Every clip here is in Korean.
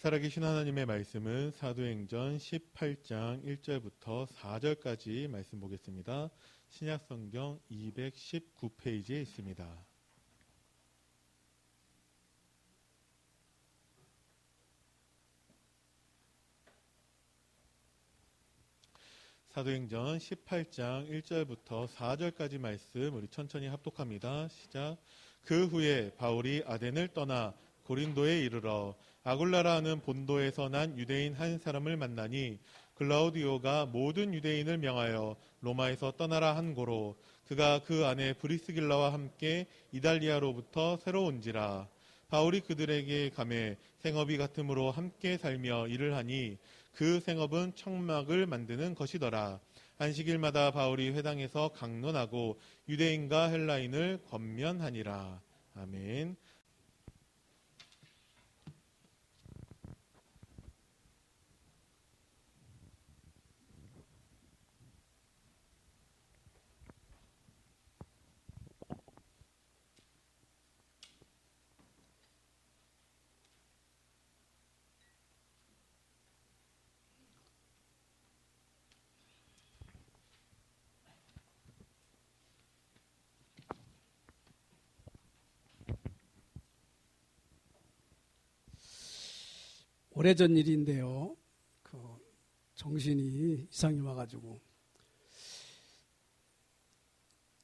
살아계신 하나님의 말씀은 사도행전 18장 1절부터 4절까지 말씀 보겠습니다. 신약성경 219페이지에 있습니다. 사도행전 18장 1절부터 4절까지 말씀 우리 천천히 합독합니다. 시작. 그 후에 바울이 아덴을 떠나 고린도에 이르러 아굴라라 하는 본도에서 난 유대인 한 사람을 만나니 글라우디오가 모든 유대인을 명하여 로마에서 떠나라 한 고로 그가 그 안에 브리스길라와 함께 이달리아로부터 새로 온지라. 바울이 그들에게 가매 생업이 같음으로 함께 살며 일을 하니 그 생업은 청막을 만드는 것이더라. 안식일마다 바울이 회당에서 강론하고 유대인과 헬라인을 권면하니라. 아멘. 오래전 일인데요. 정신이 이상이 와가지고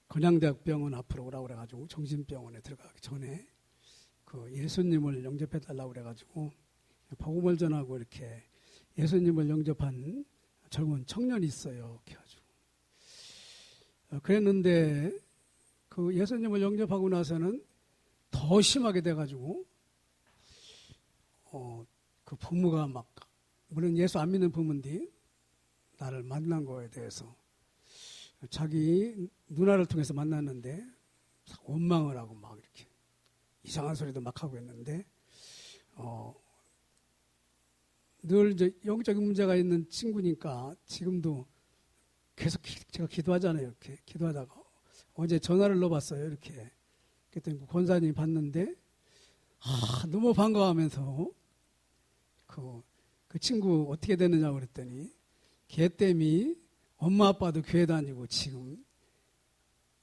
건양대학병원 앞으로 오라고 그래가지고 정신병원에 들어가기 전에 예수님을 영접해달라고 그래가지고 복음을 전하고 이렇게 예수님을 영접한 젊은 청년이 있어요. 그래가지고 그랬는데 예수님을 영접하고 나서는 더 심하게 돼가지고 부모가 물론 예수 안 믿는 부모인데 나를 만난 거에 대해서 자기 누나를 통해서 만났는데 원망을 하고 막 이렇게 이상한 소리도 막 하고 있는데 늘 이제 영적인 문제가 있는 친구니까 지금도 계속 제가 기도하잖아요. 이렇게 기도하다가 어제 전화를 넣어봤어요. 이렇게 그랬더니 권사님이 봤는데 너무 반가워하면서 그 친구 어떻게 됐느냐고 그랬더니 걔 때문에 엄마 아빠도 교회 다니고 지금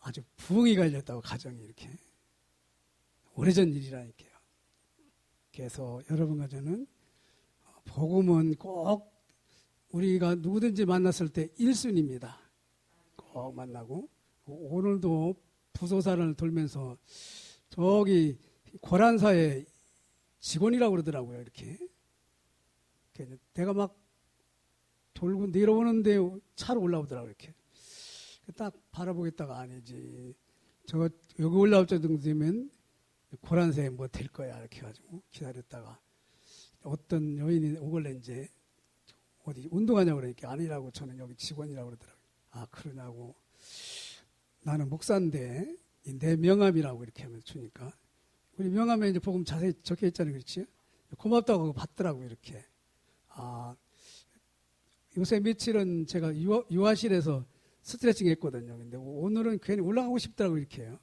아주 부흥이 갈렸다고 가정이 이렇게 오래전 일이라니까요. 그래서 여러분과 저는 복음은 꼭 우리가 누구든지 만났을 때 1순위입니다. 꼭 만나고 오늘도 부소사를 돌면서 저기 고란사의 직원이라고 그러더라고요. 이렇게 내가 막 돌고 내려오는데 차로 올라오더라고요. 이렇게 딱 바라보겠다가 아니지. 여기 올라올 정도 되면 고란사에 뭐 될 거야. 이렇게 해가지고 기다렸다가 어떤 여인이 오길래 이제 어디 운동하냐고 그러니까 아니라고 저는 여기 직원이라고 그러더라고요. 아, 그러냐고. 나는 목사인데 내 명함이라고 이렇게 하면서 주니까 우리 명함에 이제 복음 자세히 적혀 있잖아요. 그렇지? 고맙다고 받더라고요. 이렇게. 요새 며칠은 제가 유아실에서 스트레칭 했거든요. 근데 오늘은 괜히 올라가고 싶더라고요. 이렇게 해요.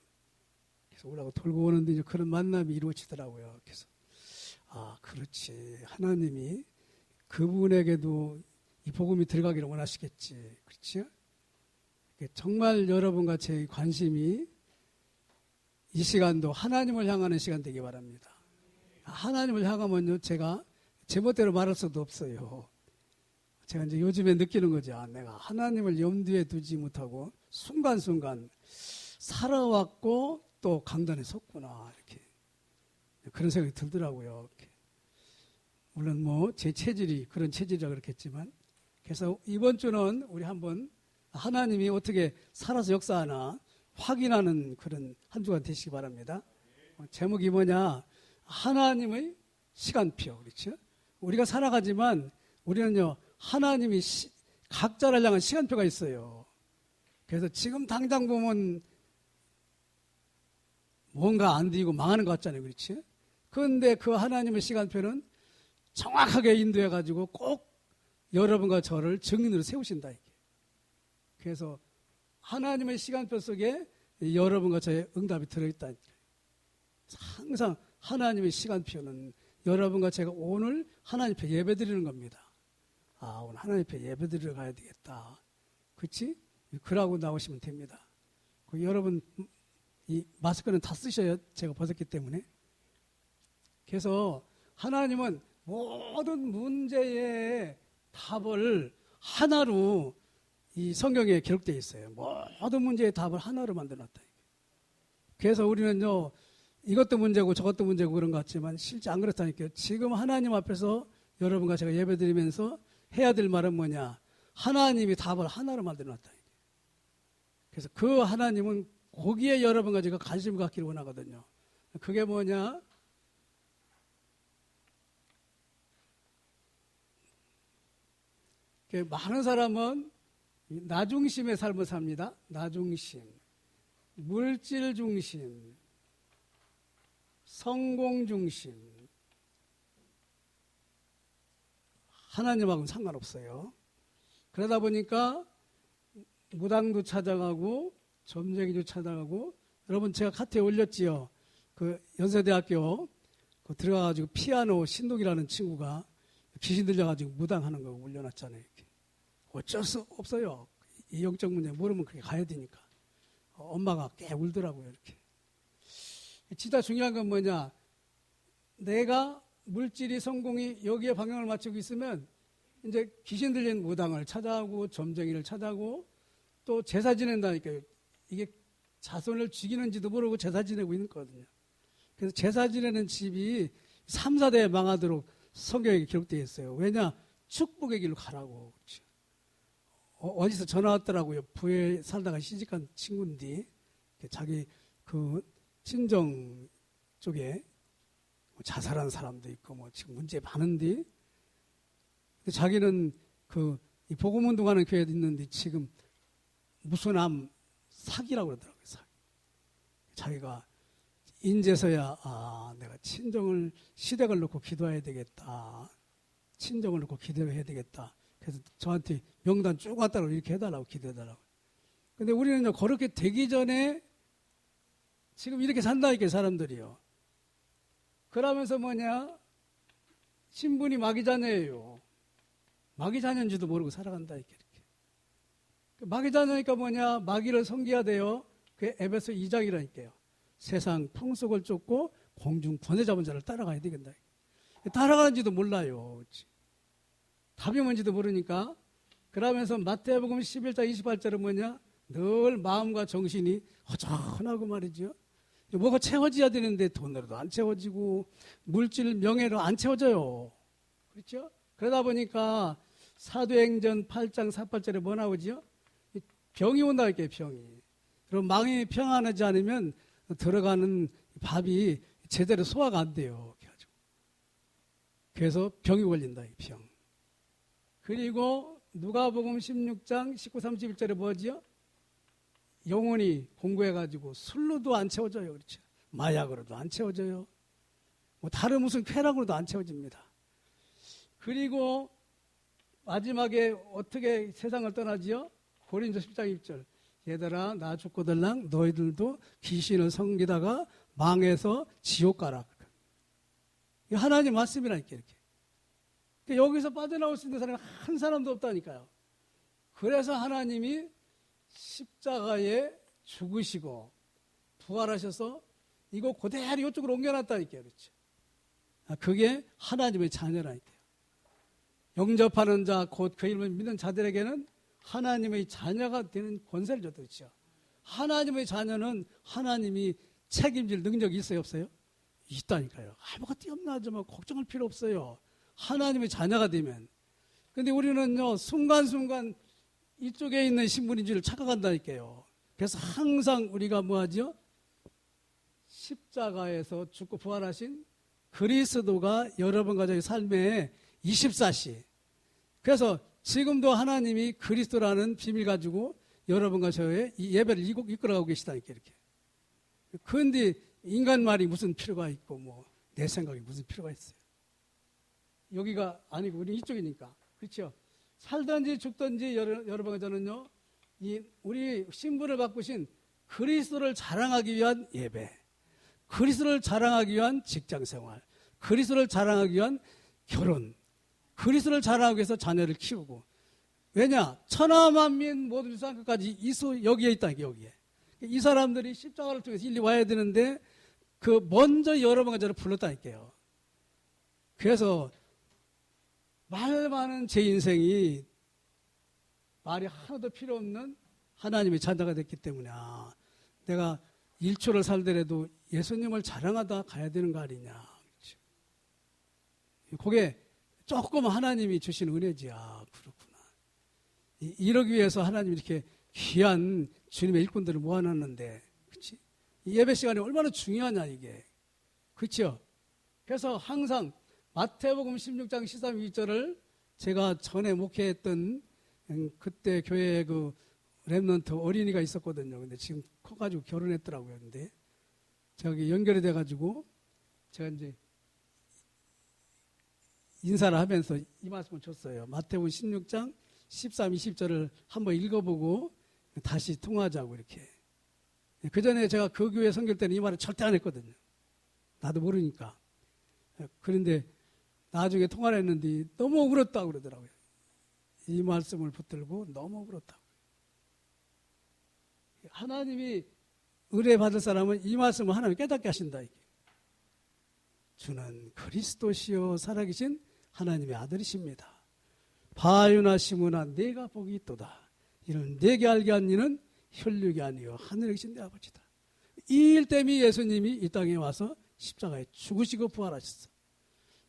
그래서 올라가고 돌고 오는데 이제 그런 만남이 이루어지더라고요. 그래서 그렇지. 하나님이 그분에게도 이 복음이 들어가기를 원하시겠지. 그렇죠? 정말 여러분과 제 관심이 이 시간도 하나님을 향하는 시간 되기 바랍니다. 하나님을 향하면요, 제가 제멋대로 말할 수도 없어요. 제가 이제 요즘에 느끼는 거죠. 내가 하나님을 염두에 두지 못하고 순간순간 살아왔고 또 강단에 섰구나. 이렇게. 그런 생각이 들더라고요. 이렇게. 물론 제 체질이 그런 체질이라 그렇겠지만. 그래서 이번 주는 우리 한번 하나님이 어떻게 살아서 역사하나 확인하는 그런 한 주간 되시기 바랍니다. 제목이 뭐냐? 하나님의 시간표. 그렇죠? 우리가 살아가지만 우리는요, 하나님이 각자를 향한 시간표가 있어요. 그래서 지금 당장 보면 뭔가 안 되고 망하는 것 같잖아요. 그렇지? 그런데 그 하나님의 시간표는 정확하게 인도해가지고 꼭 여러분과 저를 증인으로 세우신다. 이게. 그래서 하나님의 시간표 속에 여러분과 저의 응답이 들어있다. 항상 하나님의 시간표는 여러분과 제가 오늘 하나님 앞에 예배 드리는 겁니다. 아, 오늘 하나님 앞에 예배 드리러 가야 되겠다. 그치? 그러고 나오시면 됩니다. 여러분, 이 마스크는 다 쓰셔야 제가 벗었기 때문에. 그래서 하나님은 모든 문제의 답을 하나로 이 성경에 기록되어 있어요. 모든 문제의 답을 하나로 만들어놨다. 그래서 우리는요, 이것도 문제고 저것도 문제고 그런 것 같지만 실제 안 그렇다니까요. 지금 하나님 앞에서 여러분과 제가 예배 드리면서 해야 될 말은 뭐냐? 하나님이 답을 하나로 만들어놨다. 그래서 그 하나님은 거기에 여러분과 제가 관심을 갖기를 원하거든요. 그게 뭐냐? 많은 사람은 나 중심의 삶을 삽니다. 나 중심, 물질 중심, 성공 중심. 하나님하고는 상관없어요. 그러다 보니까 무당도 찾아가고 점쟁이도 찾아가고, 여러분 제가 카트에 올렸지요. 그 연세대학교 들어가가지고 피아노 신동이라는 친구가 귀신 들려가지고 무당하는 거 올려놨잖아요. 이렇게. 어쩔 수 없어요. 이 영적 문제 모르면 그렇게 가야 되니까. 엄마가 꽤 울더라고요. 이렇게. 진짜 중요한 건 뭐냐? 내가 물질이 성공이 여기에 방향을 맞추고 있으면 이제 귀신 들린 무당을 찾아가고 점쟁이를 찾아가고 또 제사 지낸다니까요. 이게 자손을 죽이는지도 모르고 제사 지내고 있는 거거든요. 그래서 제사 지내는 집이 3, 4대 망하도록 성경에 기록되어 있어요. 왜냐? 축복의 길로 가라고. 그렇죠. 어디서 전화 왔더라고요. 부에 살다가 시집간 친구인데 자기 그 친정 쪽에 자살한 사람도 있고 뭐 지금 문제 많은데 자기는 이 복음운동하는 교회에 있는데 지금 무슨 암 사기라고 그러더라고요. 사기. 자기가 인제서야 내가 친정을 시댁을 놓고 기도해야 되겠다. 친정을 놓고 기도해야 되겠다. 그래서 저한테 명단 쭉 왔다고 이렇게 해달라고 기도해달라고. 근데 우리는 그렇게 되기 전에 지금 이렇게 산다니까 사람들이요. 그러면서 뭐냐? 신분이 마귀 자녀예요. 마귀 자녀인지도 모르고 살아간다니까 이렇게. 마귀 자녀니까 뭐냐? 마귀를 섬겨야 돼요. 그게 에베소 2장이라니까요. 세상 풍속을 쫓고 공중 권세 잡은 자를 따라가야 되겠다. 따라가는지도 몰라요. 답이 뭔지도 모르니까. 그러면서 마태복음 11장 28절은 뭐냐? 늘 마음과 정신이 허전하고 말이죠. 뭐가 채워져야 되는데 돈으로도 안 채워지고 물질 명예로 안 채워져요. 그렇죠? 그러다 보니까 사도행전 8장 48절에 뭐 나오죠? 병이 온다니까요. 병이. 그럼 마음이 평안하지 않으면 들어가는 밥이 제대로 소화가 안 돼요. 그래서 병이 걸린다. 병. 그리고 누가복음 16장 19, 31절에 뭐지요? 영혼이 공부해가지고 술로도 안 채워져요. 그렇죠? 마약으로도 안 채워져요. 뭐 다른 무슨 쾌락으로도 안 채워집니다. 그리고 마지막에 어떻게 세상을 떠나지요? 고린도 10장 1절. 얘들아 나 죽고들랑 너희들도 귀신을 섬기다가 망해서 지옥 가라. 하나님 말씀이라니까 이렇게. 여기서 빠져나올 수 있는 사람이 한 사람도 없다니까요. 그래서 하나님이 십자가에 죽으시고 부활하셔서 이거 그대로 이쪽으로 옮겨놨다니까요. 그렇죠? 그게 하나님의 자녀라니까요. 영접하는 자, 곧 그 이름을 믿는 자들에게는 하나님의 자녀가 되는 권세를 줬다. 그렇죠? 하나님의 자녀는 하나님이 책임질 능력이 있어요, 없어요? 있다니까요. 아무것도 뛰어나지만 걱정할 필요 없어요. 하나님의 자녀가 되면. 근데 우리는요, 순간순간 이쪽에 있는 신분인 줄 착각한다니까요. 그래서 항상 우리가 뭐 하죠? 십자가에서 죽고 부활하신 그리스도가 여러분과 저희 삶에 24시. 그래서 지금도 하나님이 그리스도라는 비밀 가지고 여러분과 저의 이 예배를 이끌어가고 계시다니까 이렇게. 그런데 인간 말이 무슨 필요가 있고 뭐 내 생각이 무슨 필요가 있어요. 여기가 아니고 우리 이쪽이니까. 그렇죠? 살든지 죽든지 여러분과 저는요. 우리 신분을 바꾸신 그리스도를 자랑하기 위한 예배. 그리스도를 자랑하기 위한 직장생활. 그리스도를 자랑하기 위한 결혼, 그리스도를 자랑하기 위해서 자녀를 키우고. 왜냐? 천하만민 모든 유산 끝까지 여기에 있다, 여기에. 이 사람들이 십자가를 통해서 일리 와야 되는데 먼저 여러분과 저를 불렀다니까요. 그래서 말 많은 제 인생이 말이 하나도 필요 없는 하나님의 자녀가 됐기 때문에 내가 1초를 살더라도 예수님을 자랑하다 가야 되는 거 아니냐. 그렇죠? 그게 조금 하나님이 주신 은혜지. 그렇구나. 이러기 위해서 하나님이 이렇게 귀한 주님의 일꾼들을 모아놨는데, 그렇지? 이 예배 시간이 얼마나 중요하냐 이게, 그렇죠? 그래서 항상 마태복음 16장 13, 2절을 제가 전에 목회했던 그때 교회에 그 렘넌트 어린이가 있었거든요. 근데 지금 커가지고 결혼했더라고요. 근데 저기 연결이 돼가지고 제가 이제 인사를 하면서 이 말씀을 줬어요. 마태복음 16장 13, 20절을 한번 읽어보고 다시 통화하자고 이렇게. 그 전에 제가 그 교회 섬길 때는 이 말을 절대 안 했거든요. 나도 모르니까. 그런데 나중에 통화를 했는데 너무 울었다고 그러더라고요. 이 말씀을 붙들고 너무 울었다고. 하나님이 은혜 받을 사람은 이 말씀을 하나님 깨닫게 하신다. 이게. 주는 그리스도시요 살아계신 하나님의 아들이십니다. 바유나 시므나 내가 복이 있도다. 이는 내게 알게 한 이는 혈육이 아니요 하늘에 계신 내 아버지다. 이 일 때문에 예수님이 이 땅에 와서 십자가에 죽으시고 부활하셨어.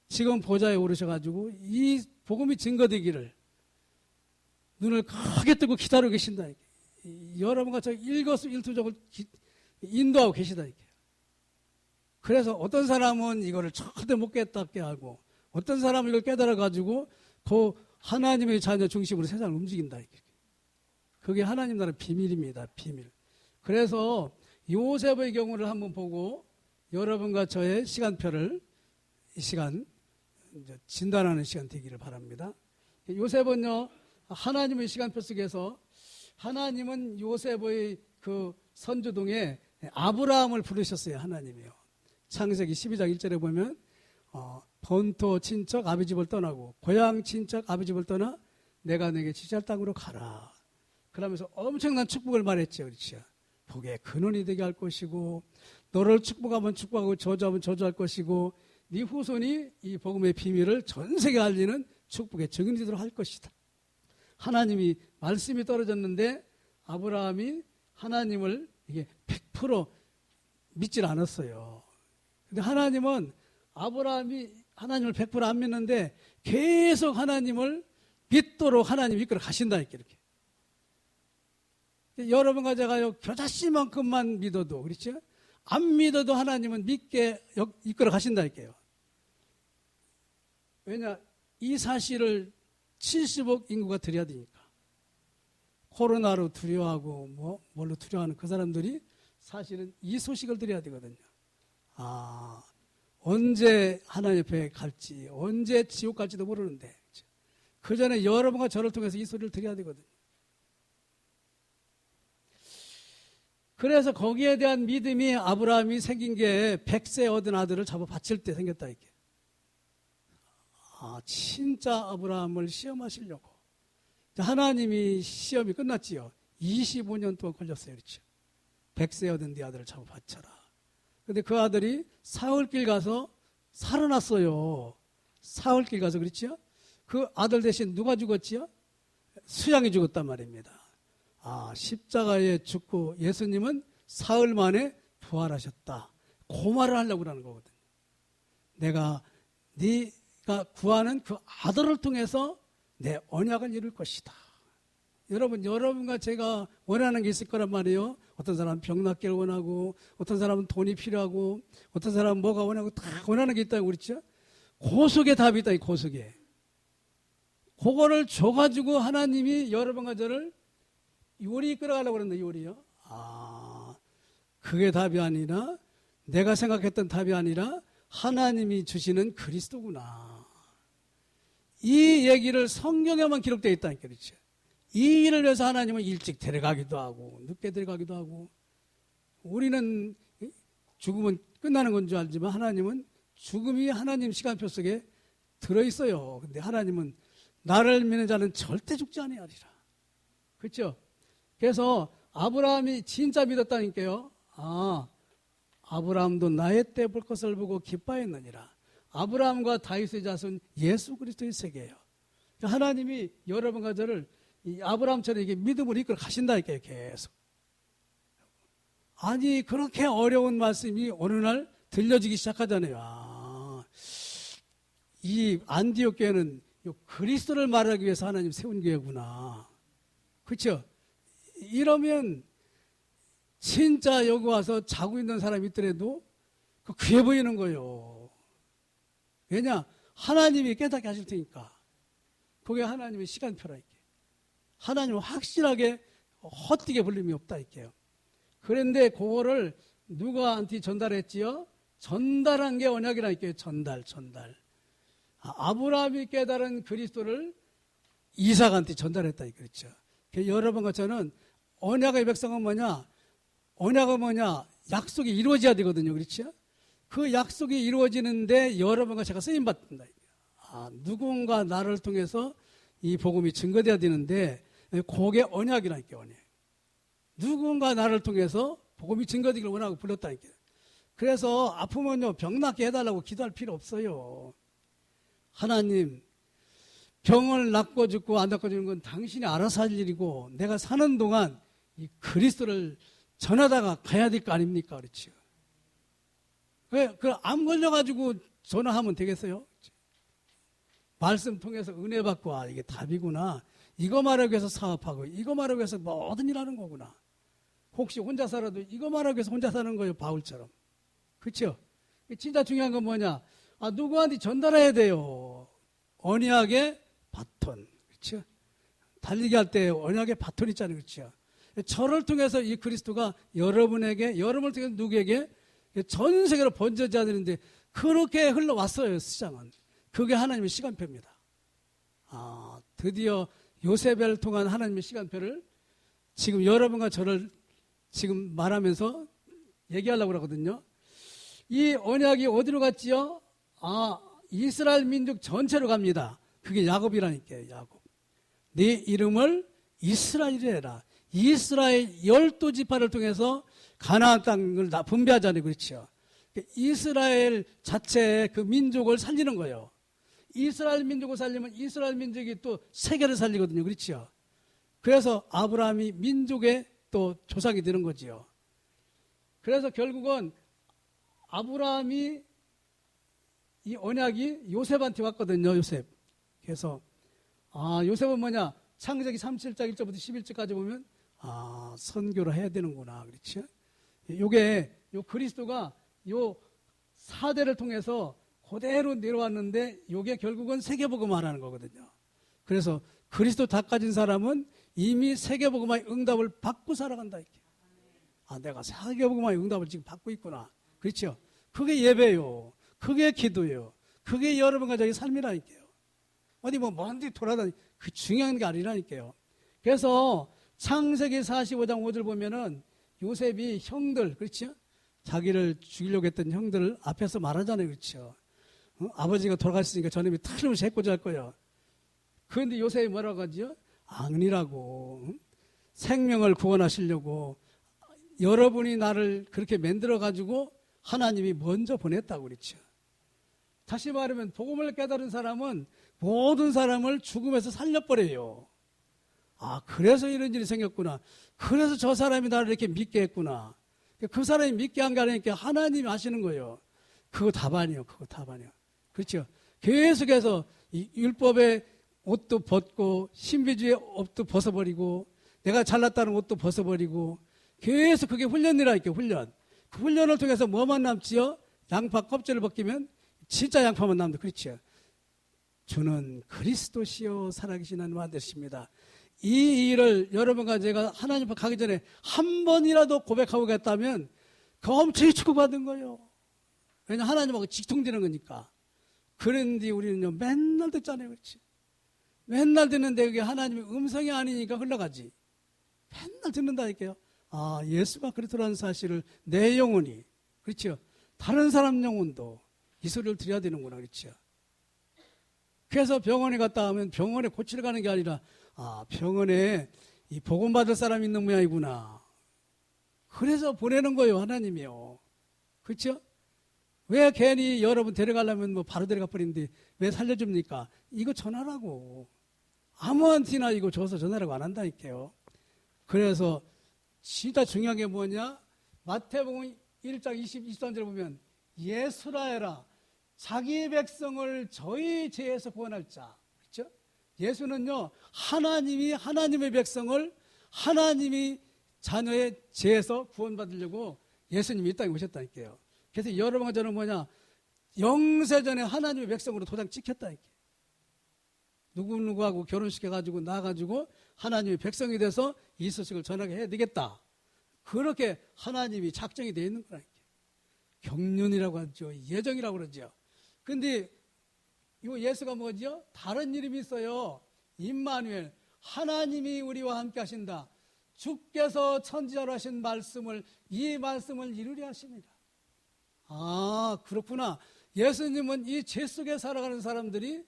지금 보좌에 오르셔가지고 이 복음이 증거되기를 눈을 크게 뜨고 기다리고 계신다. 여러분과 저 일거수일투족을 인도하고 계시다. 그래서 어떤 사람은 이거를 절대 못 깨닫게 하고, 어떤 사람은 이걸 깨달아가지고 그 하나님의 자녀 중심으로 세상을 움직인다. 그게 하나님 나라의 비밀입니다. 비밀. 그래서 요셉의 경우를 한번 보고 여러분과 저의 시간표를 이 시간 진단하는 시간 되기를 바랍니다. 요셉은요, 하나님의 시간표 속에서 하나님은 요셉의 그 선주동에 아브라함을 부르셨어요. 하나님이요. 창세기 12장 1절에 보면 본토 친척 아비 집을 떠나고 고향 친척 아비 집을 떠나 내가 내게 지시할 땅으로 가라. 그러면서 엄청난 축복을 말했죠. 그렇죠? 복의 근원이 되게 할 것이고, 너를 축복하면 축복하고 저주하면 저주할 것이고, 네 후손이 이 복음의 비밀을 전 세계에 알리는 축복의 증인이 되도록 할 것이다. 하나님이 말씀이 떨어졌는데 아브라함이 하나님을 이게 100% 믿질 않았어요. 근데 하나님은 아브라함이 하나님을 100% 안 믿는데 계속 하나님을 믿도록 하나님이 이끌어 가신다. 이렇게. 여러분과 제가요, 겨자씨만큼만 믿어도, 그렇죠? 안 믿어도 하나님은 믿게 이끌어 가신다. 이렇게요. 왜냐? 이 사실을 70억 인구가 드려야 되니까. 코로나로 두려워하고 뭘로 두려워하는 그 사람들이 사실은 이 소식을 드려야 되거든요. 언제 하나님 옆에 갈지, 언제 지옥 갈지도 모르는데 그 전에 여러분과 저를 통해서 이 소리를 드려야 되거든요. 그래서 거기에 대한 믿음이 아브라함이 생긴 게 100세 얻은 아들을 잡아 바칠 때 생겼다. 이게. 진짜 아브라함을 시험하시려고. 하나님이 시험이 끝났지요. 25년 동안 걸렸어요. 그렇죠? 100세 얻은 네 아들을 잡아 바쳐라. 근데 그 아들이 사흘길 가서 살아났어요. 사흘길 가서, 그렇죠? 그 아들 대신 누가 죽었지요? 수양이 죽었단 말입니다. 십자가에 죽고 예수님은 사흘 만에 부활하셨다. 그 말을 하려고 하는 거거든요. 네가 구하는 그 아들을 통해서 내 언약을 이룰 것이다. 여러분과 제가 원하는 게 있을 거란 말이에요. 어떤 사람은 병 낫기를 원하고, 어떤 사람은 돈이 필요하고, 어떤 사람은 뭐가 원하고, 다 원하는 게 있다고 그랬죠? 그 속에 답이 있다, 그 속에. 그거를 줘가지고 하나님이 여러분과 저를 요리 이끌어가려고 그랬는데, 요리요? 그게 답이 아니라, 내가 생각했던 답이 아니라, 하나님이 주시는 그리스도구나. 이 얘기를 성경에만 기록되어 있다니까, 그렇죠? 이 일을 위해서 하나님은 일찍 데려가기도 하고 늦게 데려가기도 하고, 우리는 죽으면 끝나는 건 줄 알지만 하나님은 죽음이 하나님 시간표 속에 들어있어요. 근데 하나님은 나를 믿는 자는 절대 죽지 아니하리라. 그렇죠? 그래서 아브라함이 진짜 믿었다니까요. 아브라함도 나의 때 볼 것을 보고 기뻐했느니라. 아브라함과 다윗의 자손 예수 그리스도의 세계예요. 하나님이 여러분과 저를 이 아브라함처럼 이게 믿음으로 이끌어 가신다니까요. 계속. 아니 그렇게 어려운 말씀이 어느 날 들려지기 시작하잖아요. 이 안디옥 교회는 그리스도를 말하기 위해서 하나님 세운 교회구나. 그렇죠? 이러면 진짜 여기 와서 자고 있는 사람이 있더라도 귀해 보이는 거예요. 왜냐? 하나님이 깨닫게 하실 테니까. 그게 하나님의 시간표라 이게. 하나님은 확실하게 헛되게 불림이 없다 이게요. 그런데 그거를 누구한테 전달했지요? 전달한 게 언약이라 이게요. 전달. 아브라함이 깨달은 그리스도를 이삭한테 전달했다 이거죠. 여러분과 저는 언약의 백성은 뭐냐? 언약은 뭐냐? 약속이 이루어져야 되거든요. 그렇죠? 그 약속이 이루어지는데 여러분과 제가 쓰임 받는다. 누군가 나를 통해서 이 복음이 증거돼야 되는데 그게 언약이라니까 언약. 누군가 나를 통해서 복음이 증거되기를 원하고 불렀다니까. 그래서 아프면요 병 낫게 해달라고 기도할 필요 없어요. 하나님 병을 낫고 죽고 안 낫고 주는 건 당신이 알아서 할 일이고 내가 사는 동안 이 그리스도를 전하다가 가야 될 거 아닙니까? 그렇죠. 왜? 암 걸려가지고 전화하면 되겠어요? 말씀 통해서 은혜 받고 이게 답이구나. 이거 말하기 위해서 사업하고 이거 말하기 위해서 모든 일 하는 거구나. 혹시 혼자 살아도 이거 말하기 위해서 혼자 사는 거예요. 바울처럼. 그렇죠? 진짜 중요한 건 뭐냐? 누구한테 전달해야 돼요. 언약의 바톤. 그렇죠? 달리기 할 때 언약의 바톤 있잖아요. 그렇죠? 저를 통해서 이 그리스도가 여러분을 통해서 누구에게 전 세계로 번져져야 되는데 그렇게 흘러왔어요. 시장은. 그게 하나님의 시간표입니다. 드디어 요셉을 통한 하나님의 시간표를 지금 여러분과 저를 지금 말하면서 얘기하려고 그러거든요. 이 언약이 어디로 갔지요? 이스라엘 민족 전체로 갑니다. 그게 야곱이라니까요. 야곱. 네 이름을 이스라엘이라 해라. 이스라엘 12지파를 통해서 가나안 땅을 다 분배하자니 그렇죠. 이스라엘 자체의 그 민족을 살리는 거예요. 이스라엘 민족을 살리면 이스라엘 민족이 또 세계를 살리거든요. 그렇죠. 그래서 아브라함이 민족의 또 조상이 되는 거지요. 그래서 결국은 아브라함이 이 언약이 요셉한테 왔거든요. 요셉. 그래서 요셉은 뭐냐? 창세기 37장 1절부터 11절까지 보면 선교를 해야 되는구나. 그렇죠? 요 그리스도가 요 사대를 통해서 그대로 내려왔는데 요게 결국은 세계복음을 하는 거거든요. 그래서 그리스도 다 가진 사람은 이미 세계복음의 응답을 받고 살아간다. 이렇게. 내가 세계복음의 응답을 지금 받고 있구나. 그렇죠? 그게 예배요. 그게 기도예요. 그게 여러분과 저희 삶이라니까요. 어디 먼데 돌아다니 그 중요한 게 아니라니까요. 그래서 창세기 45장 5절 보면은 요셉이 형들, 그렇죠? 자기를 죽이려고 했던 형들을 앞에서 말하잖아요. 그렇죠? 아버지가 돌아가셨으니까 저놈이 틀림없이 해코지 할 거예요. 그런데 요셉이 뭐라고 하죠? 아니라고. 생명을 구원하시려고 여러분이 나를 그렇게 만들어가지고 하나님이 먼저 보냈다고 그랬죠. 다시 말하면 복음을 깨달은 사람은 모든 사람을 죽음에서 살려버려요. 그래서 이런 일이 생겼구나. 그래서 저 사람이 나를 이렇게 믿게 했구나. 그 사람이 믿게 한 게 아니니까 하나님이 하시는 거예요. 그거 답아니에요. 그거 답아니에요. 그렇죠? 계속해서 이 율법의 옷도 벗고 신비주의 옷도 벗어버리고 내가 잘났다는 옷도 벗어버리고 계속 그게 훈련이라니까요. 훈련. 그 훈련을 통해서 뭐만 남지요? 양파 껍질을 벗기면 진짜 양파만 남는다. 그렇죠? 주는 그리스도시요 살아계신 하나님 아들이십니다. 이 일을 여러분과 제가 하나님 앞에 가기 전에 한 번이라도 고백하고 갔다면 그 엄청히 축복받은 거예요. 왜냐하면 하나님하고 직통되는 거니까. 그런데 우리는요 맨날 듣잖아요. 그렇지? 맨날 듣는데 그게 하나님의 음성이 아니니까 흘러가지. 맨날 듣는다니까요. 예수가 그리스도라는 사실을 내 영혼이, 그렇죠? 다른 사람 영혼도 이 소리를 들어야 되는구나. 그렇죠. 그래서 병원에 갔다 하면 병원에 고치러 가는 게 아니라 병원에 이 복음 받을 사람이 있는 모양이구나. 그래서 보내는 거예요. 하나님이요. 그렇죠? 왜 괜히 여러분 데려가려면 뭐 바로 데려가 버리는데 왜 살려줍니까? 이거 전하라고. 아무한테나 이거 줘서 전하라고 안 한다니까요. 그래서 진짜 중요한 게 뭐냐? 마태복음 1장 23절 보면 예수라 해라. 자기 백성을 저희 죄에서 구원할 자. 그렇죠? 예수는요, 하나님의 백성을 하나님이 자녀의 죄에서 구원받으려고 예수님이 이 땅에 오셨다니까요. 그래서 여러분과 저는 뭐냐? 영세전에 하나님의 백성으로 도장 찍혔다니까요. 누구누구하고 결혼시켜가지고 나가지고 하나님의 백성이 돼서 이 소식을 전하게 해야 되겠다. 그렇게 하나님이 작정이 되어 있는 거라니까요. 경륜이라고 하죠. 예정이라고 그러죠. 근데 이 예수가 뭐죠? 다른 이름이 있어요. 임마누엘. 하나님이 우리와 함께 하신다. 주께서 천지자로 하신 이 말씀을 이루려 하십니다. 그렇구나. 예수님은 이 죄 속에 살아가는 사람들이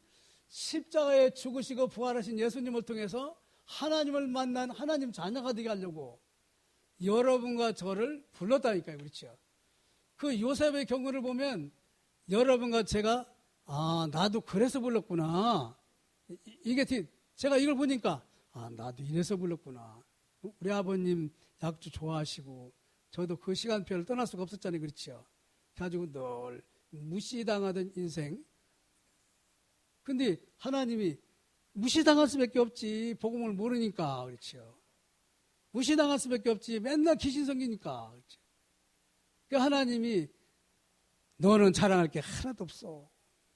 십자가에 죽으시고 부활하신 예수님을 통해서 하나님을 만난 하나님 자녀가 되게 하려고 여러분과 저를 불렀다니까요. 그렇죠? 그 요셉의 경우를 보면 여러분과 제가 나도 그래서 불렀구나. 이게 제가 이걸 보니까 나도 이래서 불렀구나. 우리 아버님 약주 좋아하시고 저도 그 시간표를 떠날 수가 없었잖아요. 그렇죠? 가지고 늘 무시당하던 인생. 근데 하나님이 무시당할 수밖에 없지. 복음을 모르니까. 그렇죠? 무시당할 수밖에 없지. 맨날 귀신 섬기니까. 그렇죠? 그러니까 하나님이 너는 자랑할 게 하나도 없어.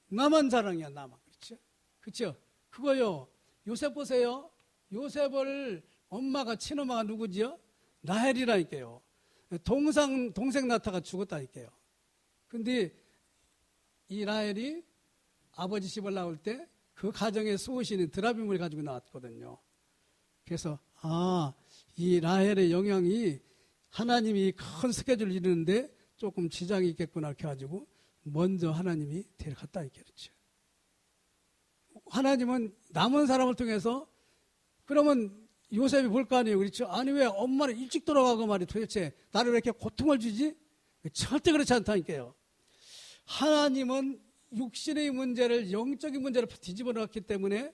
나만 자랑이야, 나만. 그렇죠? 그렇죠? 그거요. 요셉 보세요. 요셉을 엄마가, 친엄마가 누구지요? 라헬이라니까요. 동생 나타가 죽었다니까요. 근데 이 라헬이 아버지 집을 나올 때 그 가정의 수호신인 드라빔을 가지고 나왔거든요. 그래서 이 라헬의 영향이 하나님이 큰 스케줄을 이루는데 조금 지장이 있겠구나 이렇게 해가지고 먼저 하나님이 데려갔다 이렇게 그렇죠. 하나님은 남은 사람을 통해서 그러면 요셉이 볼 거 아니에요. 그렇죠? 아니 왜 엄마를 일찍 돌아가고 말이 도대체 나를 왜 이렇게 고통을 주지? 절대 그렇지 않다니까요. 하나님은 육신의 문제를 영적인 문제로 뒤집어 놨기 때문에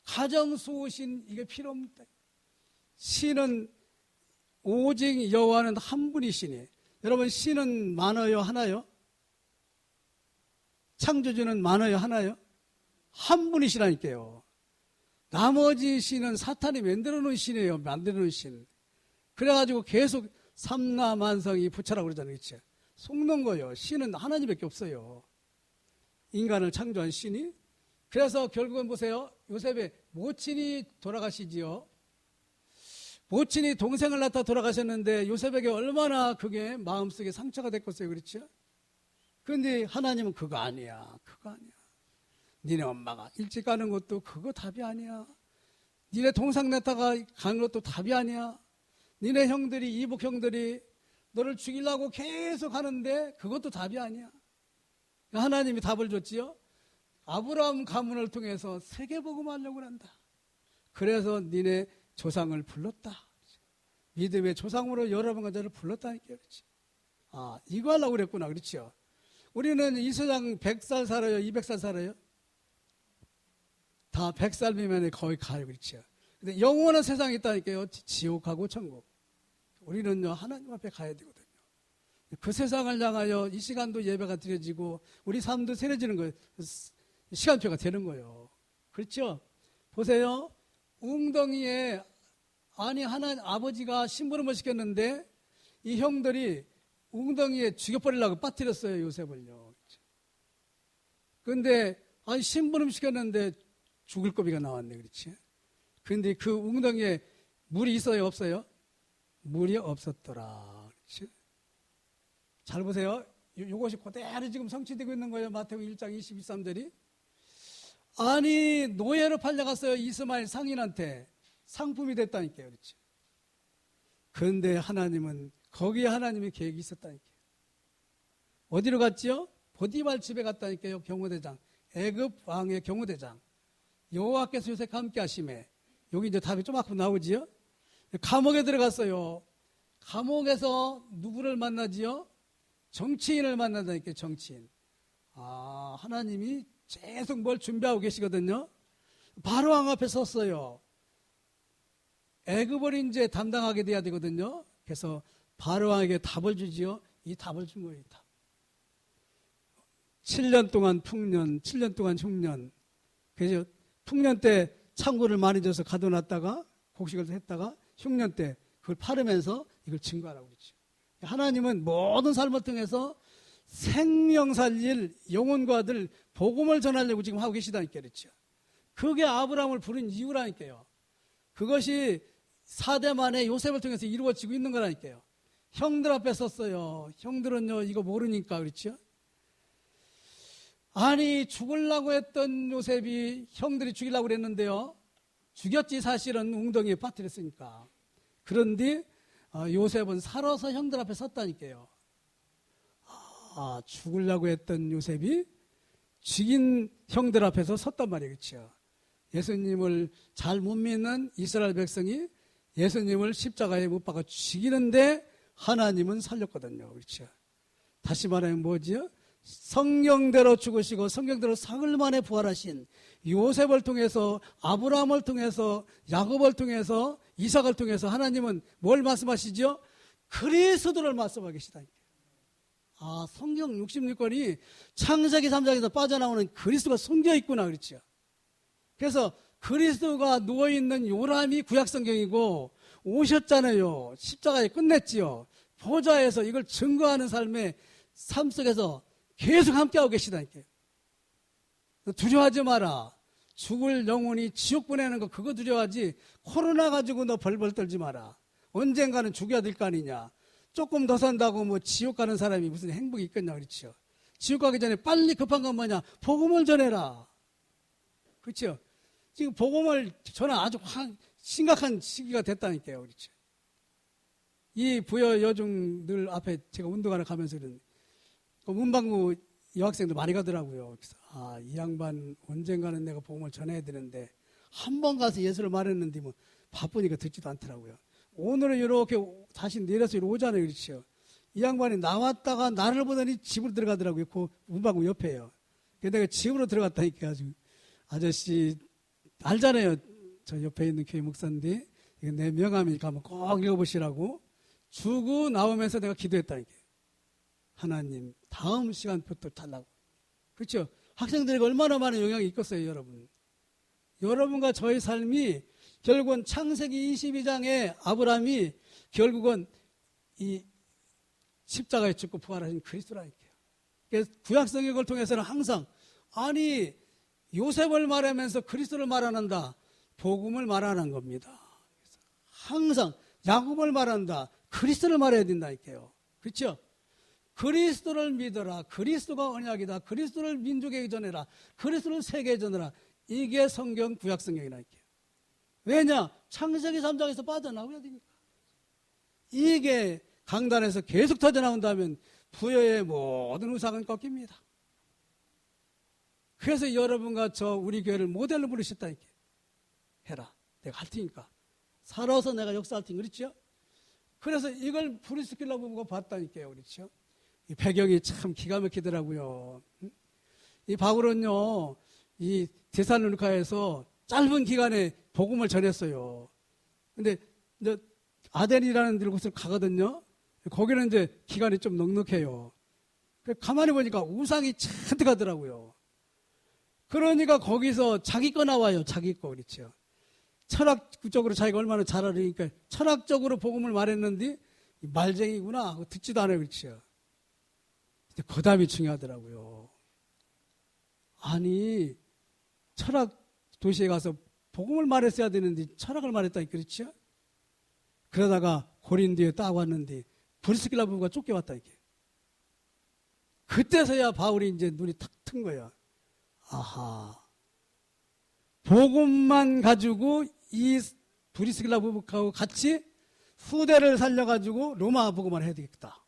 가정수호신 이게 필요 없다. 신은 오직 여호와는 한 분이시니. 여러분 신은 많아요 하나요? 창조주는 많아요 하나요? 한 분이시라니까요. 나머지 신은 사탄이 만들어 놓은 신이에요. 만들어 놓은 신. 그래가지고 계속 삼라만상이 부처라고 그러잖아요. 그렇죠? 속는 거예요. 신은 하나님밖에 없어요. 인간을 창조한 신이. 그래서 결국은 보세요. 요셉의 모친이 돌아가시지요. 모친이 동생을 낳다 돌아가셨는데 요셉에게 얼마나 그게 마음속에 상처가 됐겠어요. 그렇죠? 그런데 하나님은 그거 아니야. 그거 아니야. 니네 엄마가 일찍 가는 것도 그거 답이 아니야. 니네 동생 낳다가 가는 것도 답이 아니야. 니네 형들이, 이복 형들이 너를 죽이려고 계속 하는데 그것도 답이 아니야. 하나님이 답을 줬지요. 아브라함 가문을 통해서 세계복음하려고 한다. 그래서 니네 조상을 불렀다. 믿음의 조상으로 여러분과 저를 불렀다니까. 그렇지. 이거 하려고 그랬구나. 그렇죠. 우리는 이 세상 100살 살아요? 200살 살아요? 다 100살 미만에 거의 가요. 그렇죠. 근데 영원한 세상이 있다니까요. 지옥하고 천국. 우리는요, 하나님 앞에 가야 되거든요. 그 세상을 향하여 이 시간도 예배가 드려지고 우리 삶도 세려지는 거예요. 시간표가 되는 거예요. 그렇죠? 보세요. 웅덩이에 아버지가 심부름을 시켰는데 이 형들이 웅덩이에 죽여버리려고 빠뜨렸어요. 요셉을요. 그런데 심부름 시켰는데 죽을 거비가 나왔네. 그렇지? 그런데 그 웅덩이에 물이 있어요? 없어요? 물이 없었더라. 그렇지? 잘 보세요. 이것이 그대로 지금 성취되고 있는 거예요. 마태복음 1장 23절이. 아니 노예로 팔려갔어요. 이스마엘 상인한테. 상품이 됐다니까요. 그렇지? 그런데 하나님은 거기에 하나님의 계획이 있었다니까요. 어디로 갔지요? 보디발 집에 갔다니까요. 경호대장. 애굽 왕의 경호대장. 여호와께서 요셉과 함께 하심에. 여기 이제 답이 좀 앞으로 나오지요. 감옥에 들어갔어요. 감옥에서 누구를 만나지요? 정치인을 만나다니까요. 정치인. 아, 하나님이 계속 뭘 준비하고 계시거든요. 바로왕 앞에 섰어요. 애굽을 이제 담당하게 돼야 되거든요. 그래서 바로왕에게 답을 주지요. 이 답을 준 거예요. 답. 7년 동안 풍년, 7년 동안 흉년. 그래서 풍년 때 창고를 많이 줘서 가둬놨다가 곡식을 했다가 흉년 때 그걸 팔으면서 이걸 증거하라고 그러죠. 하나님은 모든 삶을 통해서 생명 살릴 영혼과 아들 복음을 전하려고 지금 하고 계시다니까 그렇죠. 그게 아브라함을 부른 이유라니까요. 그것이 4대 만에 요셉을 통해서 이루어지고 있는 거라니까요. 형들 앞에 섰어요. 형들은요 이거 모르니까 그렇죠. 아니 죽으려고 했던 요셉이 형들이 죽이려고 그랬는데요. 죽였지 사실은 웅덩이에 빠뜨렸으니까. 그런데 요셉은 살아서 형들 앞에 섰다니까요. 아, 죽으려고 했던 요셉이 죽인 형들 앞에서 섰단 말이에요. 그렇죠? 예수님을 잘 못 믿는 이스라엘 백성이 예수님을 십자가에 못 박아 죽이는데 하나님은 살렸거든요. 그렇죠? 다시 말하면 뭐지요? 성경대로 죽으시고 성경대로 사흘 만에 부활하신 요셉을 통해서 아브라함을 통해서 야곱을 통해서 이삭을 통해서 하나님은 뭘 말씀하시죠? 그리스도를 말씀하고 계시다니까요. 아, 성경 66권이 창세기 3장에서 빠져나오는 그리스도가 숨겨 있구나 그렇죠. 그래서 그리스도가 누워있는 요람이 구약성경이고 오셨잖아요. 십자가에 끝냈지요. 보좌에서 이걸 증거하는 삶의 삶 속에서 계속 함께하고 계시다니까요. 두려워하지 마라. 죽을 영혼이 지옥 보내는 거 그거 두려워하지 코로나 가지고 너 벌벌 떨지 마라. 언젠가는 죽여야 될 거 아니냐. 조금 더 산다고 뭐 지옥 가는 사람이 무슨 행복이 있겠냐 그렇죠. 지옥 가기 전에 빨리 급한 건 뭐냐. 복음을 전해라. 그렇죠. 지금 복음을 전하 아주 심각한 시기가 됐다니까요. 그렇죠. 이 부여 여중들 앞에 제가 운동하러 가면서 그 문방구 여학생들 많이 가더라고요. 그래서 아, 이 양반 언젠가는 내가 복음을 전해야 되는데 한 번 가서 예수를 말했는데 뭐 바쁘니까 듣지도 않더라고요. 오늘은 이렇게 다시 내려서 이렇게 오잖아요. 그렇죠. 이 양반이 나왔다가 나를 보더니 집으로 들어가더라고요. 그 문방구 옆에요. 그래서 내가 집으로 들어갔다니까 아주 아저씨 알잖아요. 저 옆에 있는 교회 목사인데 이거 내 명함이니까 한번 꼭 읽어보시라고 주고 나오면서 내가 기도했다니까. 하나님 다음 시간부터 달라고. 그렇죠. 학생들에게 얼마나 많은 영향이 있겠어요. 여러분. 여러분과 저의 삶이 결국은 창세기 22장에 아브라함이 결국은 이 십자가에 죽고 부활하신 그리스도라니까요. 그래서 구약성경을 통해서는 항상 아니 요셉을 말하면서 그리스도를 말하는다. 복음을 말하는 겁니다. 그래서 항상 야곱을 말한다. 그리스도를 말해야 된다니까요. 그렇죠? 그리스도를 믿어라. 그리스도가 언약이다. 그리스도를 민족에게 전해라. 그리스도를 세계에 전해라. 이게 성경 구약성경이라니까요. 왜냐? 창세기 3장에서 빠져나와야 되니까. 이게 강단에서 계속 터져나온다면 부여의 모든 우상은 꺾입니다. 그래서 여러분과 저 우리 교회를 모델로 부르셨다니까. 해라. 내가 할 테니까. 살아서 내가 역사할 테니까. 그렇죠? 그래서 이걸 프리스킬라 부부가 봤다니까요. 그렇죠? 이 배경이 참 기가 막히더라고요. 이 바울은요, 이 데살로니가에서 짧은 기간에 복음을 전했어요. 근데 이제 아덴이라는 곳을 가거든요. 거기는 이제 기간이 좀 넉넉해요. 가만히 보니까 우상이 잔뜩 하더라고요. 그러니까 거기서 자기 거 나와요. 자기 거. 그렇죠. 철학적으로 자기가 얼마나 잘 알으니까 철학적으로 복음을 말했는데 말쟁이구나 하고 듣지도 않아요. 그렇죠. 근데 그 다음이 중요하더라고요. 아니 철학 도시에 가서 복음을 말했어야 되는데 철학을 말했다니 그렇죠? 그러다가 고린도에 딱 왔는데 브리스길라 부부가 쫓겨왔다니까. 그때서야 바울이 이제 눈이 탁 튼 거야. 아하. 복음만 가지고 이 브리스길라 부부하고 같이 후대를 살려가지고 로마 복음을 해야 되겠다.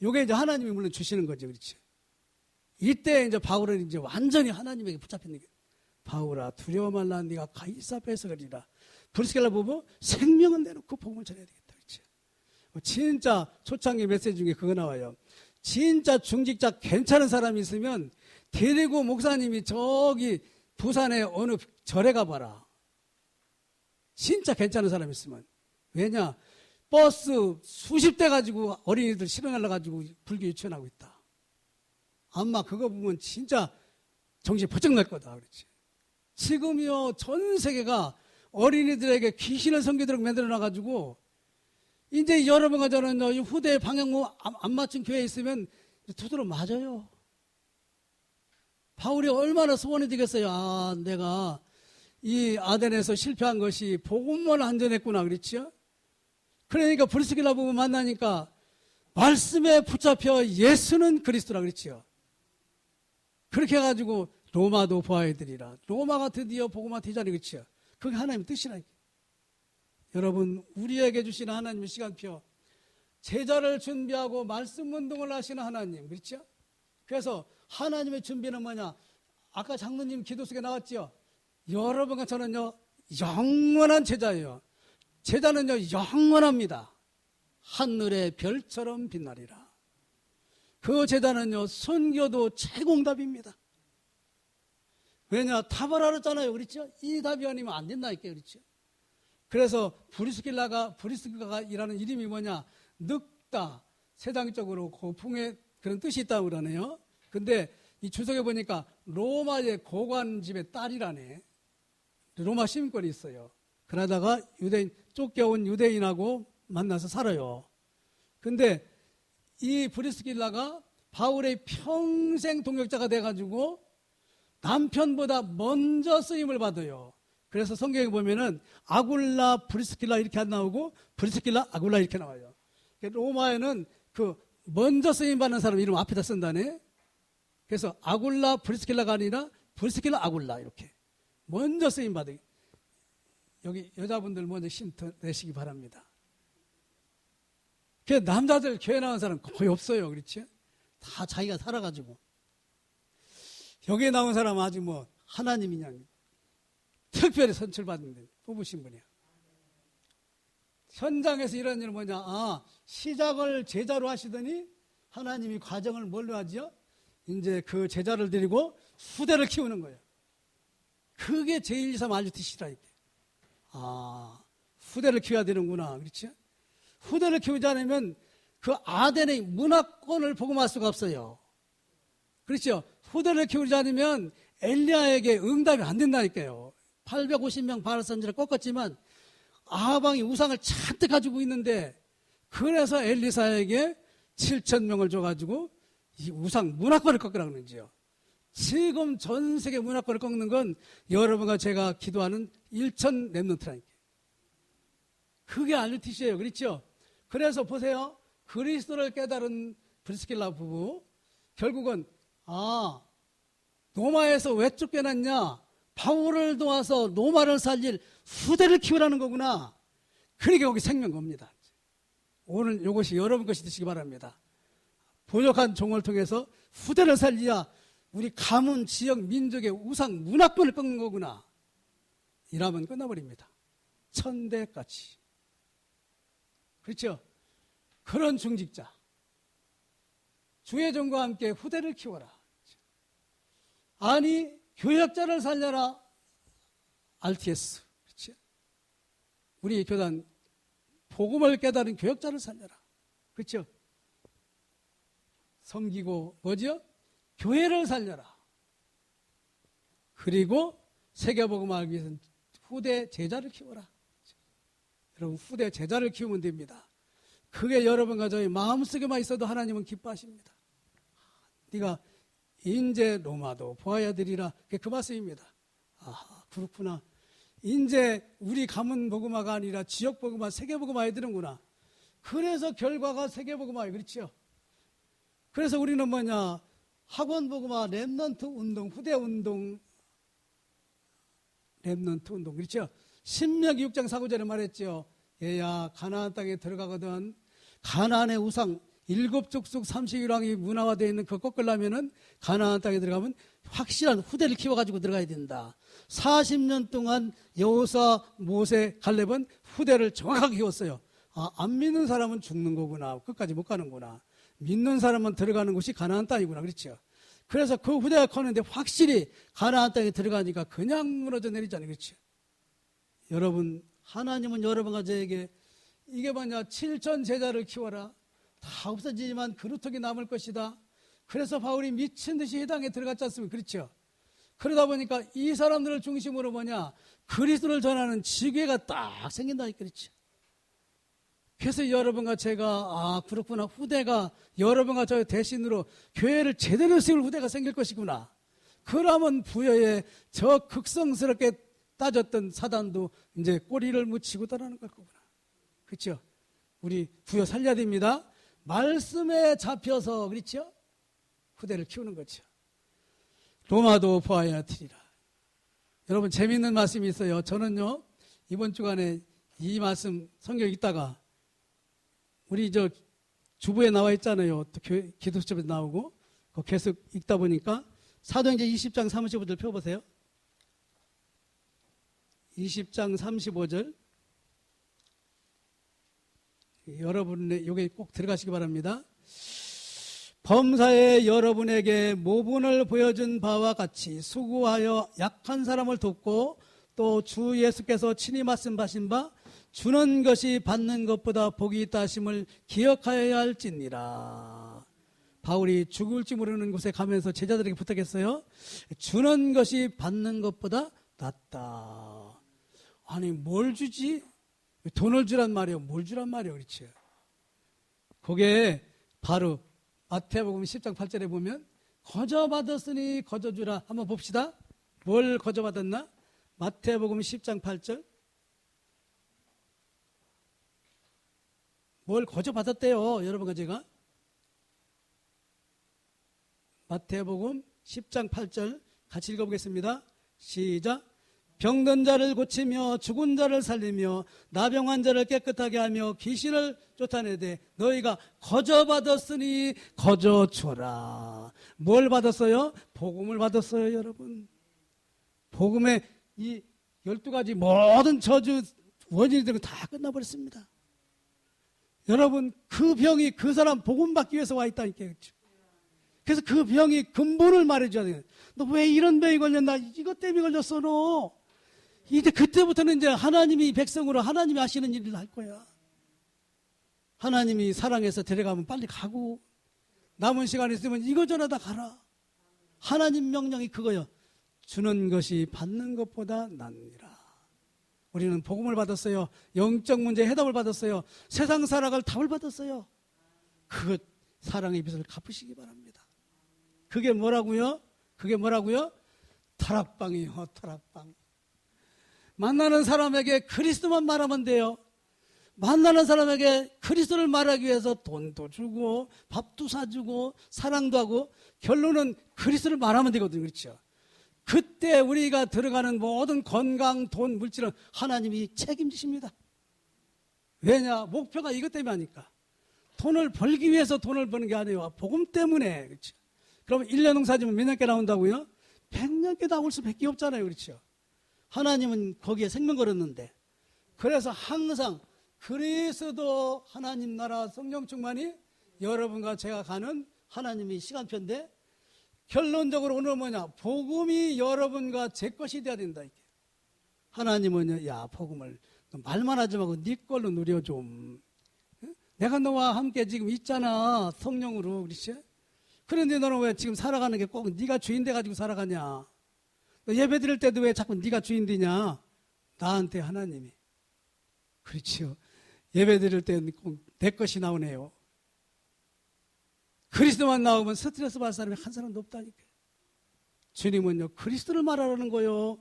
요게 이제 하나님이 물론 주시는 거죠. 그렇죠? 이때 이제 바울은 이제 완전히 하나님에게 붙잡히는 게, 바울아 두려워 말라, 네가 가이사 앞에서 그리라. 브리스길라 부부 생명은 내놓고 복음을 전해야 되겠다. 그렇지? 진짜 초창기 메시지 중에 그거 나와요. 진짜 중직자 괜찮은 사람이 있으면 데리고 목사님이 저기 부산에 어느 절에 가봐라. 진짜 괜찮은 사람이 있으면. 왜냐? 버스 수십 대 가지고 어린이들 실어날라 가지고 불교 유치원하고 있다. 아마 그거 보면 진짜 정신 번쩍 날 거다. 그렇지? 지금요 전 세계가 어린이들에게 귀신을 섬기도록 만들어 놔가지고 이제 여러분과 저는 후대 방향 안 맞춘 교회에 있으면 두드러 맞아요. 바울이 얼마나 소원이 되겠어요. 아, 내가 이 아덴에서 실패한 것이 복음만 안전했구나. 그렇죠? 그러니까 브리스길라 부부 만나니까 말씀에 붙잡혀 예수는 그리스도라. 그렇죠? 그렇게 해가지고 로마도 보아야 되리라. 로마가 드디어 복음화 되자니. 그렇죠? 그게 하나님의 뜻이라니까. 여러분, 우리에게 주시는 하나님의 시간표, 제자를 준비하고 말씀 운동을 하시는 하나님. 그렇죠? 그래서 하나님의 준비는 뭐냐? 아까 장로님 기도 속에 나왔죠? 여러분과 저는요 영원한 제자예요. 제자는요 영원합니다. 하늘의 별처럼 빛나리라. 그 제자는요 선교도 최공답입니다. 왜냐? 답을 알았잖아요. 그렇죠? 이 답이 아니면 안 된다니까요. 그렇죠? 그래서 브리스길라가 일하는 이름이 뭐냐? 늙다, 세상적으로 고풍의 그런 뜻이 있다고 그러네요. 근데 이 주석에 보니까 로마의 고관집의 딸이라네. 로마 시민권이 있어요. 그러다가 쫓겨온 유대인하고 만나서 살아요. 근데 이 브리스길라가 바울의 평생 동역자가 돼가지고 남편보다 먼저 쓰임을 받아요. 그래서 성경에 보면은 아굴라, 브리스길라 이렇게 안 나오고 브리스길라, 아굴라 이렇게 나와요. 로마에는 그 먼저 쓰임 받는 사람 이름 앞에다 쓴다네. 그래서 아굴라, 브리스길라가 아니라 브리스길라, 아굴라 이렇게 먼저 쓰임 받으. 여기 여자분들 먼저 힌트 내시기 바랍니다. 그 남자들 교회 나온 사람 거의 없어요. 그렇지? 다 자기가 살아가지고. 여기에 나온 사람은 아주 뭐 하나님이 그냥 특별히 선출받은 데 뽑으신 분이야. 현장에서 이런 일은 뭐냐? 아, 시작을 제자로 하시더니 하나님이 과정을 뭘로 하죠? 이제 그 제자를 데리고 후대를 키우는 거예요. 그게 제1, 2, 3 알류티시라니까. 아, 후대를 키워야 되는구나. 그렇죠? 후대를 키우지 않으면 그 아덴의 문화권을 복음할 수가 없어요. 그렇죠? 후대를 키우지 않으면 엘리야에게 응답이 안 된다니까요. 850명 바알 선지를 꺾었지만 아방이 우상을 잔뜩 가지고 있는데 그래서 엘리사에게 7,000명을 줘가지고 이 우상 문화권을 꺾으라고 그러지요. 지금 전 세계 문화권을 꺾는 건 여러분과 제가 기도하는 1천 렘넌트라니까. 그게 알루티시예요. 그렇죠? 그래서 보세요. 그리스도를 깨달은 브리스길라 부부 결국은 로마에서 왜 쫓겨났냐? 바울을 도와서 로마를 살릴 후대를 키우라는 거구나. 그러니까 여기 생명 겁니다. 오늘 이것이 여러분 것이 되시기 바랍니다. 부족한 종을 통해서 후대를 살려야 우리 가문, 지역, 민족의 우상, 문화권을 꺾는 거구나. 이러면 끝나버립니다. 천대까지. 그렇죠? 그런 중직자. 주의 종과 함께 후대를 키워라. 아니, 교역자를 살려라. RTS. 그렇죠? 우리 교단 복음을 깨달은 교역자를 살려라. 그렇죠? 섬기고 뭐죠? 교회를 살려라. 그리고 세계복음을 알기 위해서는 후대 제자를 키워라. 여러분 후대 제자를 키우면 됩니다. 그게 여러분과 저희 마음속에만 있어도 하나님은 기뻐하십니다. 네가 인제 로마도 보아야 되리라. 그 말씀입니다. 아, 그렇구나. 인제 우리 가문 복음화가 아니라 지역 복음화, 세계 복음화해야 되는구나. 그래서 결과가 세계 복음화예요. 그렇죠? 그래서 우리는 뭐냐? 학원 복음화, 렘넌트 운동, 후대 운동, 렘넌트 운동. 그렇죠? 신명기 6장 4, 9절에 말했죠. 얘야, 가나안 땅에 들어가거든 가나안의 우상 일곱 족속 31왕이 문화화되어 있는 그 꺾으려면은 가나안 땅에 들어가면 확실한 후대를 키워가지고 들어가야 된다. 40년 동안 여호수아, 모세, 갈렙은 후대를 정확하게 키웠어요. 안 믿는 사람은 죽는 거구나. 끝까지 못 가는구나. 믿는 사람은 들어가는 곳이 가나안 땅이구나. 그렇죠. 그래서 그 후대가 커는데 확실히 가나안 땅에 들어가니까 그냥 무너져 내리잖아요. 그렇죠. 여러분, 하나님은 여러분과 저에게 이게 뭐냐, 7천 제자를 키워라. 다 없어지지만 그루터기 남을 것이다. 그래서 바울이 미친 듯이 해당에 들어갔지 않습니까? 그렇죠. 그러다 보니까 이 사람들을 중심으로 뭐냐, 그리스도를 전하는 지교회가 딱 생긴다니까. 그렇죠. 그래서 여러분과 제가 그렇구나, 후대가 여러분과 저 대신으로 교회를 제대로 세울 후대가 생길 것이구나. 그러면 부여에 저 극성스럽게 따졌던 사단도 이제 꼬리를 묻히고 떠나는 걸 거구나. 그렇죠? 우리 부여 살려야 됩니다. 말씀에 잡혀서, 그렇죠? 후대를 키우는 거죠. 로마도 보아야 드리라. 여러분, 재미있는 말씀이 있어요. 저는요, 이번 주간에 이 말씀 성경 읽다가 우리 저 주부에 나와 있잖아요. 또 기도수첩에 나오고 그거 계속 읽다 보니까 사도행전 20장 35절 펴보세요. 20장 35절. 여러분의 여기 꼭 들어가시기 바랍니다. 범사에 여러분에게 모분을 보여준 바와 같이 수고하여 약한 사람을 돕고 또 주 예수께서 친히 말씀하신 바 주는 것이 받는 것보다 복이 있다 하심을 기억하여야 할지니라. 바울이 죽을지 모르는 곳에 가면서 제자들에게 부탁했어요. 주는 것이 받는 것보다 낫다. 아니, 뭘 주지? 돈을 주란 말이에요. 뭘 주란 말이에요. 그렇죠. 그게 바로 마태복음 10장 8절에 보면 거저 받았으니 거저 주라. 한번 봅시다. 뭘 거저 받았나? 마태복음 10장 8절. 뭘 거저 받았대요. 여러분과 제가. 마태복음 10장 8절 같이 읽어보겠습니다. 시작. 병든 자를 고치며 죽은 자를 살리며 나병한 자를 깨끗하게 하며 귀신을 쫓아내되 너희가 거저 받았으니 거저 주라. 뭘 받았어요? 복음을 받았어요. 여러분, 복음의 이 12가지 모든 저주 원인들은 다 끝나버렸습니다. 여러분, 그 병이 그 사람 복음 받기 위해서 와 있다니까요. 그래서 그 병이 근본을 말해줘야 돼요. 너 왜 이런 병이 걸렸나? 이것 때문에 걸렸어 너. 이제 그때부터는 이제 하나님이 백성으로 하나님이 하시는 일을 할 거야. 하나님이 사랑해서 데려가면 빨리 가고, 남은 시간 있으면 이거 전하다 가라. 하나님 명령이 그거요. 주는 것이 받는 것보다 낫니라. 우리는 복음을 받았어요. 영적 문제에 해답을 받았어요. 세상 살아갈 답을 받았어요. 그 사랑의 빚을 갚으시기 바랍니다. 그게 뭐라고요? 그게 뭐라고요? 타락방이요. 타락방. 만나는 사람에게 그리스도만 말하면 돼요. 만나는 사람에게 그리스도를 말하기 위해서 돈도 주고 밥도 사주고 사랑도 하고 결론은 그리스도를 말하면 되거든요. 그렇죠? 그때 우리가 들어가는 모든 건강, 돈, 물질은 하나님이 책임지십니다. 왜냐? 목표가 이것 때문에 하니까. 돈을 벌기 위해서 돈을 버는 게 아니에요. 복음 때문에. 그렇죠? 그러면 1년 농사지면 몇 년께 나온다고요? 100년께 나올 수밖에 없잖아요. 그렇죠? 하나님은 거기에 생명 걸었는데. 그래서 항상 그리스도 하나님 나라 성령 충만이 여러분과 제가 가는 하나님의 시간표인데, 결론적으로 오늘 뭐냐? 복음이 여러분과 제 것이 돼야 된다. 이게. 하나님은요, 야, 복음을 말만 하지 말고 네 걸로 누려 좀. 내가 너와 함께 지금 있잖아, 성령으로. 그렇지? 그런데 너는 왜 지금 살아가는 게 꼭 네가 주인 돼가지고 살아가냐? 너 예배 드릴 때도 왜 자꾸 네가 주인 되냐? 나한테 하나님이. 그렇죠. 예배 드릴 때는 꼭 내 것이 나오네요. 그리스도만 나오면 스트레스 받을 사람이 한 사람도 없다니까. 주님은요, 그리스도를 말하라는 거요.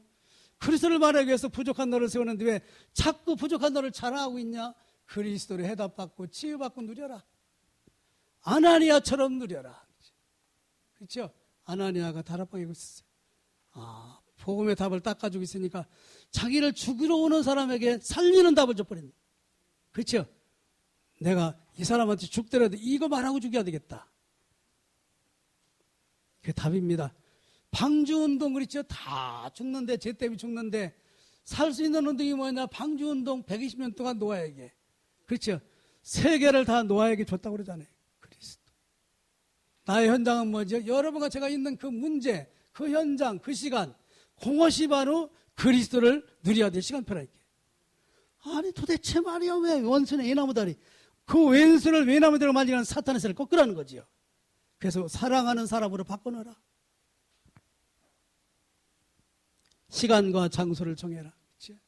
그리스도를 말하기 위해서 부족한 너를 세우는데 왜 자꾸 부족한 너를 자랑하고 있냐? 그리스도를 해답받고 치유받고 누려라. 아나니아처럼 누려라. 그렇죠? 아나니아가 다락방에 있었어요. 복음의 답을 딱 가지고 있으니까 자기를 죽이러 오는 사람에게 살리는 답을 줘버린다. 그렇죠? 내가 이 사람한테 죽더라도 이거 말하고 죽여야 되겠다. 그게 답입니다. 방주운동 그렇죠? 다 죽는데, 죄 때문에 죽는데 살 수 있는 운동이 뭐냐? 방주운동 120년 동안 노아에게, 그렇죠? 세계를 다 노아에게 줬다고 그러잖아요. 그리스도. 나의 현장은 뭐죠? 여러분과 제가 있는 그 문제, 그 현장, 그 시간, 그것이 바로 그리스도를 누려야 될 시간표라니까. 아니 도대체 말이야, 왜 원수는 외나무다리, 그 왼수를 외나무다리로 만지는 사탄의 세를 꺾으라는 거지요. 그래서 사랑하는 사람으로 바꿔놓으라. 시간과 장소를 정해라. 그치?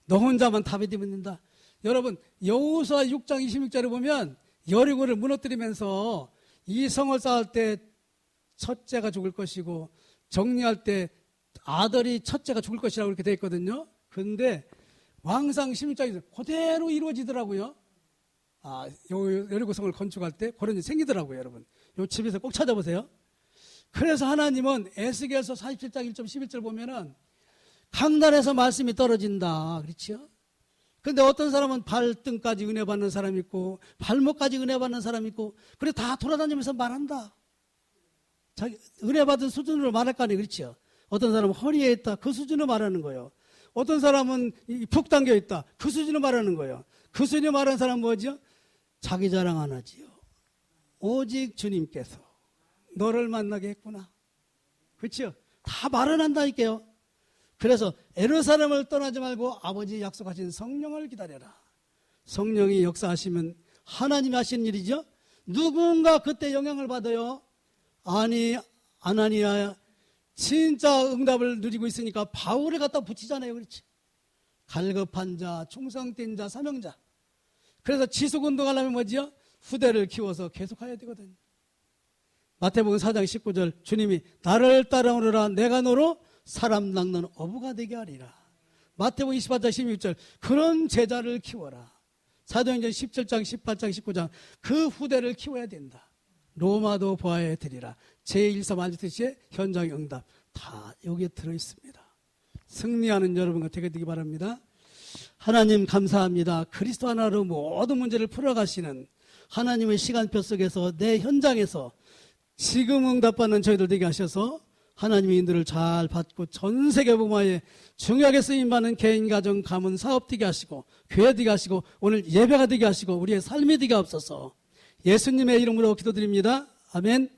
너 혼자만 답이 되면 된다. 여러분, 여호수아 6장 26절에 보면 여리고를 무너뜨리면서 이 성을 쌓을 때 첫째가 죽을 것이고 정리할 때 아들이 첫째가 죽을 것이라고 이렇게 되어 있거든요. 그런데 왕상 16장에서 그대로 이루어지더라고요. 여리고 성을 건축할 때 그런 일이 생기더라고요, 여러분. 요 집에서 꼭 찾아보세요. 그래서 하나님은 에스겔서 47장 1절 11절 보면은 강단에서 말씀이 떨어진다. 그렇죠? 근데 어떤 사람은 발등까지 은혜 받는 사람이 있고 발목까지 은혜 받는 사람이 있고 그래 다 돌아다니면서 말한다. 자기 은혜 받은 수준으로 말할 거 아니에요. 그렇죠? 어떤 사람은 허리에 있다. 그 수준으로 말하는 거예요. 어떤 사람은 푹 당겨 있다. 그 수준으로 말하는 거예요. 그 수준으로 말하는 사람은 뭐죠? 자기 자랑 안 하지요. 오직 주님께서 너를 만나게 했구나. 그렇죠? 다 말을 한다니까요. 그래서 예루살렘을 떠나지 말고 아버지 약속하신 성령을 기다려라. 성령이 역사하시면 하나님이 하시는 일이죠. 누군가 그때 영향을 받아요. 아니 아나니아 진짜 응답을 누리고 있으니까 바울을 갖다 붙이잖아요. 그렇지? 갈급한 자, 충성된 자, 사명자. 그래서 지속운동하려면 뭐지요? 후대를 키워서 계속해야 되거든요. 마태복음 4장 19절 주님이 나를 따라오너라 내가 너로 사람 낚는 어부가 되게 하리라. 마태복음 24장 16절 그런 제자를 키워라. 사도행전 17장 18장 19장 그 후대를 키워야 된다. 로마도 보아야 되리라. 제1사 만주트시의 현장 응답 다 여기에 들어있습니다. 승리하는 여러분과 되게 되기 바랍니다. 하나님 감사합니다. 그리스도 하나로 모든 문제를 풀어가시는 하나님의 시간표 속에서 내 현장에서 지금 응답받는 저희들 되게 하셔서 하나님의 인도를 잘 받고 전 세계 복음화에 중요하게 쓰임받는 개인, 가정, 가문, 사업 되게 하시고 교회 되게 하시고 오늘 예배가 되게 하시고 우리의 삶이 되게 하옵소서. 예수님의 이름으로 기도드립니다. 아멘.